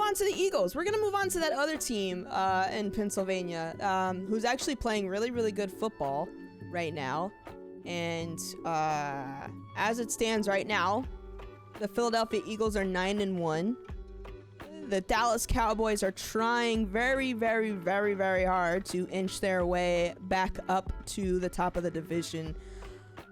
on to the Eagles. We're going to move on to that other team in Pennsylvania who's actually playing really, really good football right now. And as it stands right now, the Philadelphia Eagles are 9-1. The Dallas Cowboys are trying very, very, very, very hard to inch their way back up to the top of the division.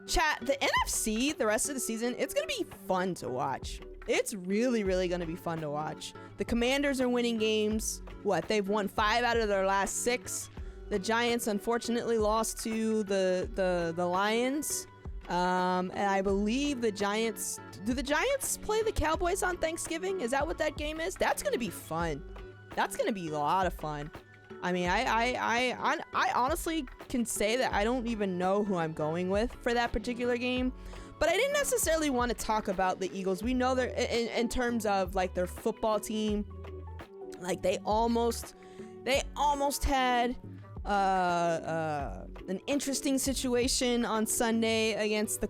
Chat, the NFC, the rest of the season, it's going to be fun to watch. It's really, really going to be fun to watch. The Commanders are winning games. They've won 5 out of their last 6. The Giants, unfortunately, lost to the Lions. And I believe the Giants... Do the Giants play the Cowboys on Thanksgiving? Is that what that game is? That's going to be fun. That's going to be a lot of fun. I mean, I honestly can say that I don't even know who I'm going with for that particular game. But I didn't necessarily want to talk about the Eagles. We know they're in terms of like their football team. Like they almost had an interesting situation on Sunday against the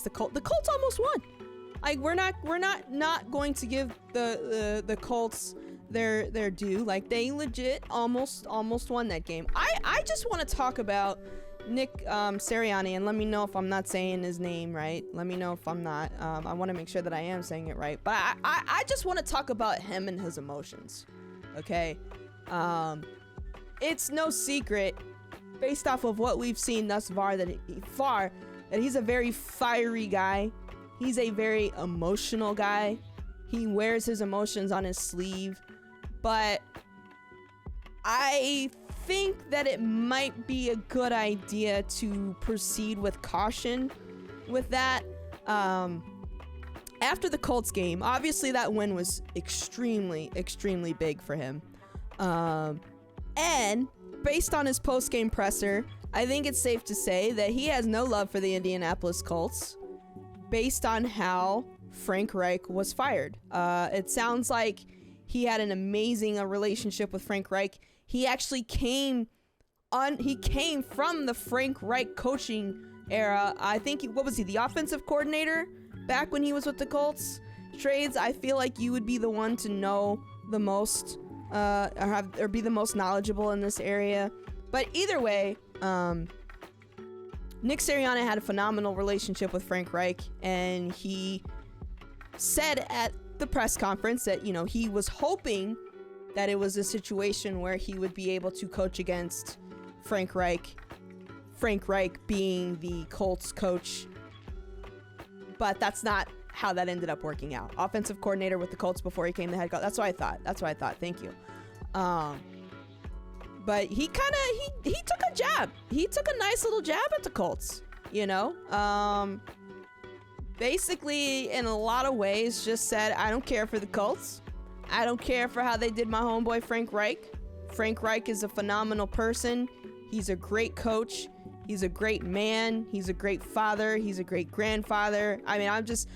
Colts. The Colts almost won. Like we're not going to give the Colts their due. Like they legit almost won that game. I just want to talk about Nick Sirianni, and let me know if I'm not saying his name right. Let me know if I'm not. I want to make sure that I am saying it right. But I just want to talk about him and his emotions. Okay. It's no secret, based off of what we've seen thus far, that he's a very fiery guy. He's a very emotional guy. He wears his emotions on his sleeve. But I think that it might be a good idea to proceed with caution with that. After the Colts game, obviously that win was extremely, extremely big for him. And based on his post-game presser, I think it's safe to say that he has no love for the Indianapolis Colts based on how Frank Reich was fired. It sounds like he had an amazing relationship with Frank Reich. He actually came from the Frank Reich coaching era. I think, what was he, the offensive coordinator back when he was with the Colts? Trades, I feel like you would be the one to know the most, or be the most knowledgeable in this area. But either way, Nick Sirianni had a phenomenal relationship with Frank Reich, and he said at the press conference that, you know, he was hoping that it was a situation where he would be able to coach against Frank Reich being the Colts coach. But that's not how that ended up working out. Offensive coordinator with the Colts before he came the head coach. That's what I thought. Thank you. But he took a jab. He took a nice little jab at the Colts, you know? Basically, in a lot of ways, just said, I don't care for the Colts. I don't care for how they did my homeboy Frank Reich. Frank Reich is a phenomenal person. He's a great coach. He's a great man. He's a great father. He's a great grandfather. I mean, I'm just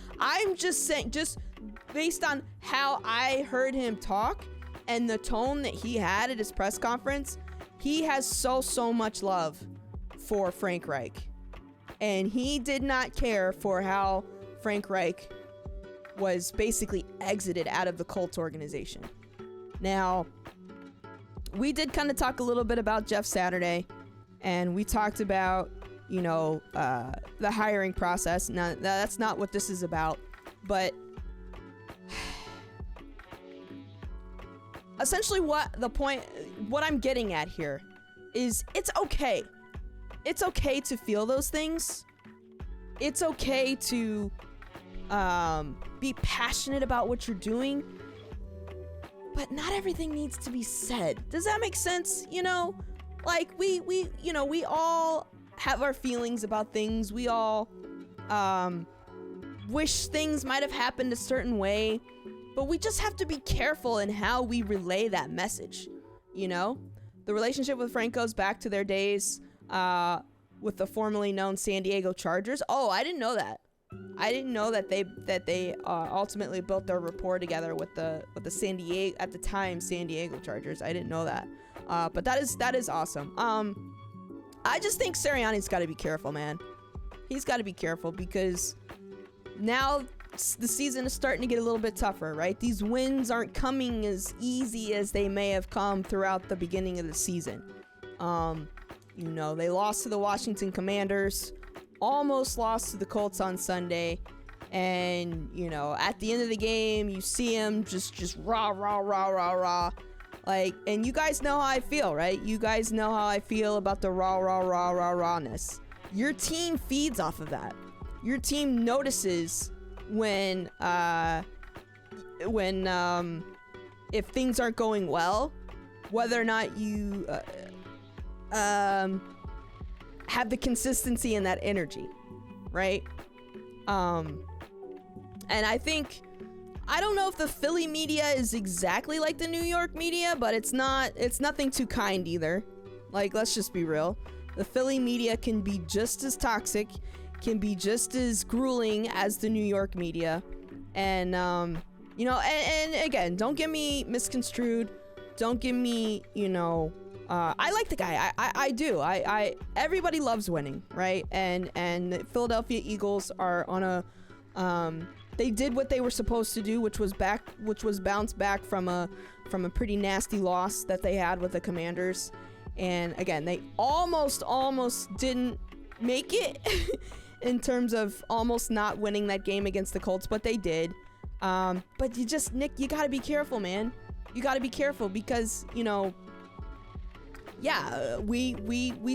saying, just based on how I heard him talk and the tone that he had at his press conference, he has so much love for Frank Reich. And he did not care for how Frank Reich was basically exited out of the Colts organization. Now, we did kind of talk a little bit about Jeff Saturday, and we talked about, you know, the hiring process. Now, that's not what this is about, but essentially what I'm getting at here is it's okay. It's okay to feel those things. It's okay to be passionate about what you're doing, but not everything needs to be said. Does that make sense? You know, like we all have our feelings about things. We all wish things might have happened a certain way, but we just have to be careful in how we relay that message. You know, the relationship with Frank goes back to their days with the formerly known San Diego Chargers. Oh, I didn't know that. I didn't know that they ultimately built their rapport together with the San Diego, at the time, San Diego Chargers. I didn't know that. But that is awesome. I just think Sirianni's got to be careful, man. He's got to be careful because now the season is starting to get a little bit tougher, right? These wins aren't coming as easy as they may have come throughout the beginning of the season. They lost to the Washington Commanders, almost lost to the Colts on Sunday, and, at the end of the game, you see them just rah, rah, rah, rah, rah. Like, and you guys know how I feel, right? You guys know how I feel about the rah, rah, rah, rah, rawness. Your team feeds off of that. Your team notices when if things aren't going well, whether or not you have the consistency and that energy, right? And I don't know if the Philly media is exactly like the New York media, but it's nothing too kind either. Like, let's just be real. The Philly media can be just as toxic, can be just as grueling as the New York media. And, and again, don't get me misconstrued. Don't get me, I like the guy. I do. Everybody loves winning, right? And the Philadelphia Eagles are on a, they did what they were supposed to do, which was bounce back from a pretty nasty loss that they had with the Commanders. And again, they almost didn't make it in terms of almost not winning that game against the Colts, but they did. But Nick, you gotta be careful, man. You gotta be careful because, we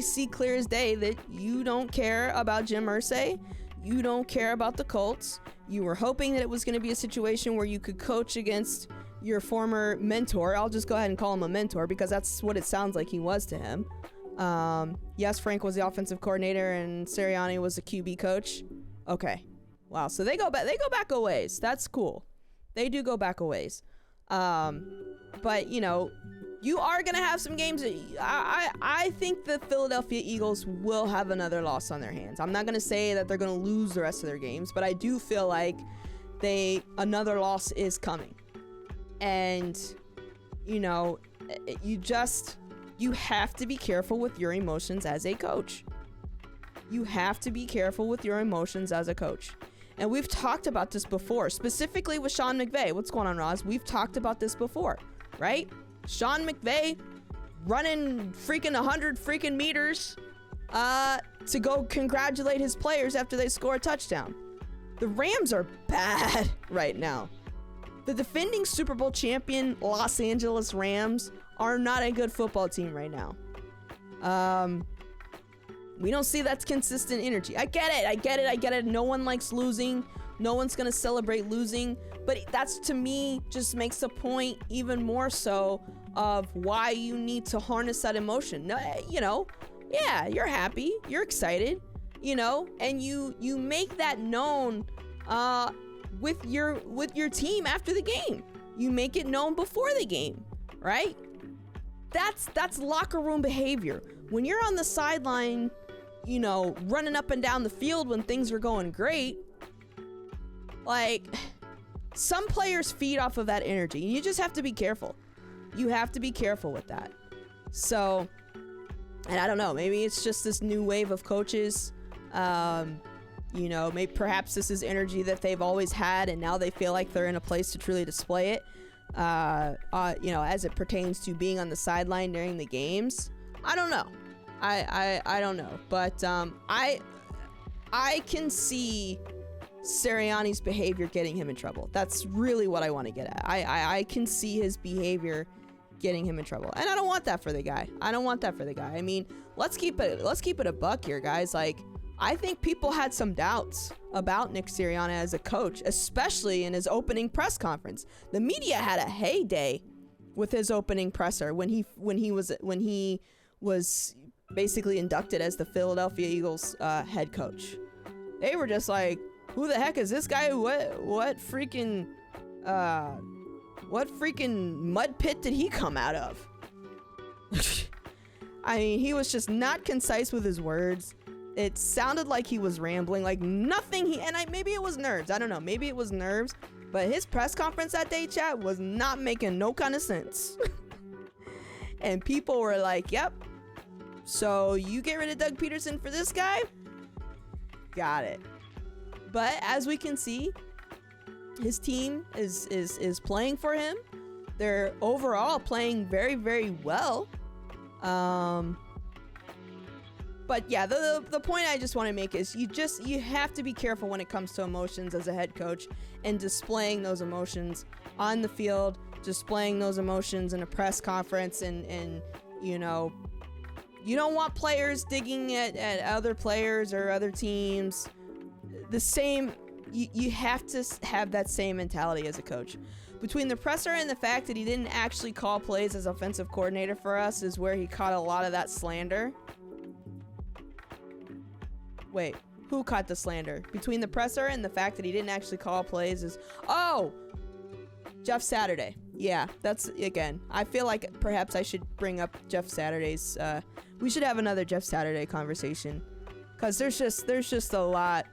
see clear as day that you don't care about Jim Irsay. You don't care about the Colts. You were hoping that it was going to be a situation where you could coach against your former mentor. I'll just go ahead and call him a mentor because that's what it sounds like he was to him. Yes, Frank was the offensive coordinator and Sirianni was the QB coach. Okay. Wow. So they go back a ways. That's cool. They do go back a ways. But you are going to have some games. I think the Philadelphia Eagles will have another loss on their hands. I'm not going to say that they're going to lose the rest of their games, but I do feel like another loss is coming. And, you have to be careful with your emotions as a coach. You have to be careful with your emotions as a coach. And we've talked about this before, specifically with Sean McVay. What's going on, Roz? We've talked about this before, right? Sean McVay running freaking 100 freaking meters to go congratulate his players after they score a touchdown. The Rams are bad right now. The defending Super Bowl champion Los Angeles Rams are not a good football team right now. We don't see that consistent energy. I get it. No one likes losing. No one's going to celebrate losing. But that's, to me, just makes a point even more so of why you need to harness that emotion. Yeah, you're happy. You're excited, and you make that known with your team after the game. You make it known before the game, right? That's locker room behavior. When you're on the sideline, running up and down the field when things are going great, like, some players feed off of that energy, and you just have to be careful. You have to be careful with that. So, and I don't know, maybe it's just this new wave of coaches. Maybe perhaps this is energy that they've always had, and now they feel like they're in a place to truly display it. As it pertains to being on the sideline during the games. I don't know. I don't know, but I can see Sirianni's behavior getting him in trouble. That's really what I want to get at. I can see his behavior getting him in trouble, and I don't want that for the guy. I mean, let's keep it a buck here, guys. Like, I think people had some doubts about Nick Sirianni as a coach, especially in his opening press conference. The media had a heyday with his opening presser when he was basically inducted as the Philadelphia Eagles head coach. They were just like, who the heck is this guy? What freaking mud pit did he come out of? I mean, he was just not concise with his words. It sounded like he was rambling, like nothing. Maybe it was nerves. I don't know. Maybe it was nerves. But his press conference that day, chat, was not making no kind of sense. And people were like, yep. So you get rid of Doug Peterson for this guy? Got it. But as we can see, his team is playing for him. They're overall playing very, very well. But yeah, the point I just want to make is you have to be careful when it comes to emotions as a head coach and displaying those emotions on the field, displaying those emotions in a press conference, and you know, you don't want players digging at other players or other teams. The same, you have to have that same mentality as a coach. Between the presser and the fact that he didn't actually call plays as offensive coordinator for us is where he caught a lot of that slander. Wait, who caught the slander? Between the presser and the fact that he didn't actually call plays is... Oh! Jeff Saturday. Yeah, that's, again, I feel like perhaps I should bring up Jeff Saturday's... we should have another Jeff Saturday conversation. Because there's just a lot...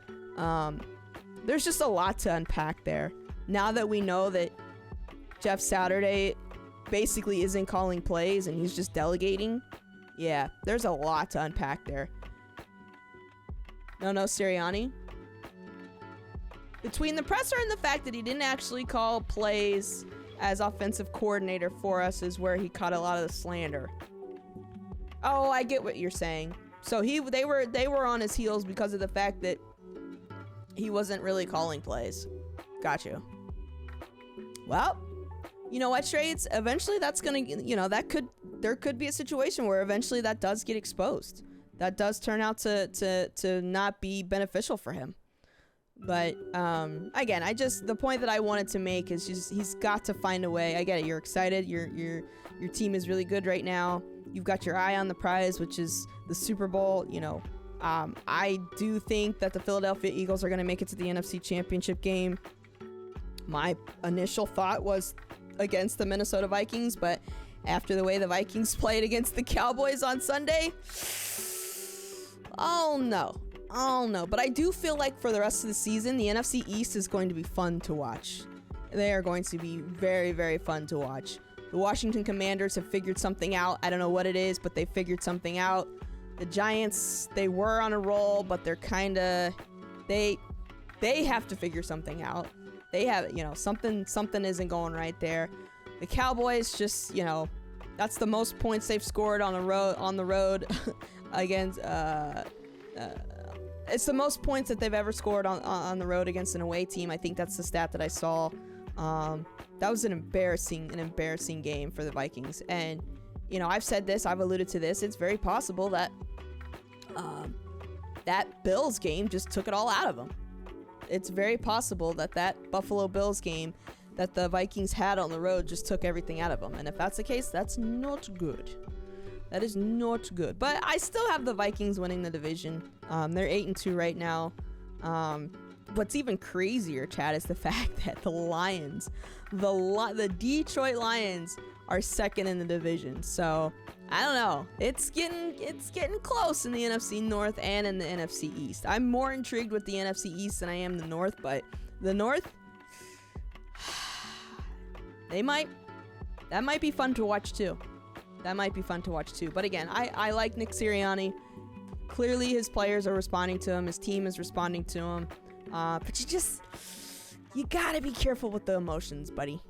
there's just a lot to unpack there. Now that we know that Jeff Saturday basically isn't calling plays and he's just delegating, yeah, there's a lot to unpack there. No, Sirianni. Between the presser and the fact that he didn't actually call plays as offensive coordinator for us is where he caught a lot of the slander. Oh, I get what you're saying. So they were on his heels because of the fact that he wasn't really calling plays. Got you. Well, you know what, Trades? Eventually that's gonna, you know, there could be a situation where eventually that does get exposed. That does turn out to not be beneficial for him. But again, the point that I wanted to make is just he's got to find a way. I get it. You're excited. Your team is really good right now. You've got your eye on the prize, which is the Super Bowl. You know, I do think that the Philadelphia Eagles are going to make it to the NFC Championship game. My initial thought was against the Minnesota Vikings, but after the way the Vikings played against the Cowboys on Sunday, oh no. But I do feel like for the rest of the season, the NFC East is going to be fun to watch. They are going to be very, very fun to watch. The Washington Commanders have figured something out. I don't know what it is, but they figured something out. The Giants, they were on a roll, but they're kind of... They have to figure something out. They have, you know, something isn't going right there. The Cowboys just, you know, that's the most points they've scored on the road against... it's the most points that they've ever scored on the road against an away team. I think that's the stat that I saw. That was an embarrassing game for the Vikings. And, you know, I've said this, I've alluded to this. It's very possible that that Bills game just took it all out of them. It's very possible that Buffalo Bills game that the Vikings had on the road just took everything out of them. And if that's the case, that's not good. That is not good. But I still have the Vikings winning the division. They're 8-2 right now. What's even crazier, Chad, is the fact that the Lions, the Detroit Lions, are second in the division. So I don't know. It's getting close in the NFC North and in the NFC East. I'm more intrigued with the NFC East than I am the North, but the North, that might be fun to watch too. But again, I like Nick Sirianni. Clearly his players are responding to him. His team is responding to him. But you gotta be careful with the emotions, buddy.